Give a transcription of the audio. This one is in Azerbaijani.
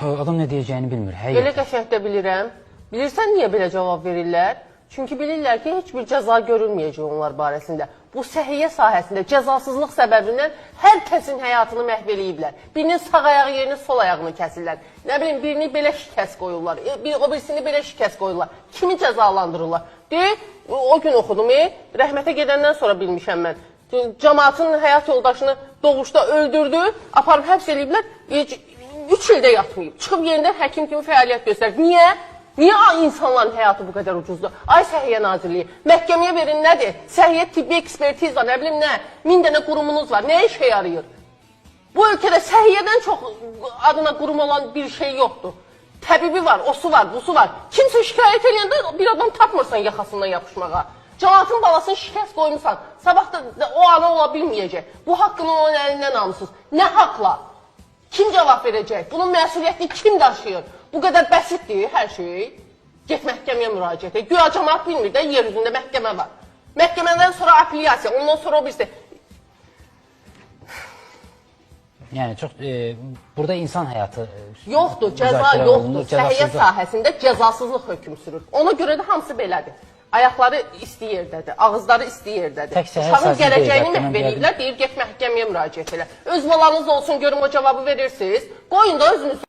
Adam nə deyəcəyini bilmir. Belə qəşəng də bilirəm. Bilirsən niyə belə cavab verirlər? Çünki bilirlər ki, heç bir cəza görülməyəcək onlar barəsində. Bu səhiyyə sahəsində cəzasızlıq səbəbindən hər kəsin həyatını məhv eləyiblər. Birinin sağ ayağı yerine sol ayağını kəsirlər. Nə bilim, birini belə şikəst qoyurlar, o birisini belə şikəst qoyurlar. Kimi cəzalandırırlar? Deyil, o gün oxudum, rəhmətə gedəndən sonra bilmişəm mən. Cəmaatın həyat yoldaşını doğuşda öldürdü, aparıb həbs eləyiblər, 3 ildə yatmayıb. Çıxıb yerindən həkim kimi fəaliyyət göstərir. Niyə? Niyə insanların həyatı bu qədər ucuzdur? Ay Səhiyyə Nazirliyi, məhkəməyə verin nədir? Səhiyyə tibbi ekspertiza, nə bilim nə? 1000 dənə qurumunuz var, nə işə yarayır? Bu ölkədə səhiyyədən çox adına qurum olan bir şey yoxdur. Təbibi var, osu var, busu var. Kimsə şikayət edəndə bir adam tapmırsan yaxasından yapışmağa. Cəmaatın balasını şikəst qoymuşsan, sabah da o ana ola bilməyəcək. Bu haqqını onun əlindən almışsınız. Nə haqla? Kim cavab verəcək? Bunun məsuliyyətini kim daşıyır? Bu qədər bəsitdir hər şey. Get məhkəməyə müraciət et. Güya cəmaat bilmir də, yer üzündə məhkəmə var. Məhkəmədən sonra apellyasiya, ondan sonra o birisi. Yəni çox burada insan həyatı yoxdur, cəza yoxdur. Səhiyyə sahəsində cəzasızlıq hökm sürür. Ona görə də hamısı belədir. Ayaqları isti yerdədir, ağızları isti yerdədir. Uşağın gələcəyini məhv eləyirlər, deyir get məhkəməyə müraciət elə. Öz balanız olsun, görüm o cavabı verirsiniz. Qoyun da özünüz.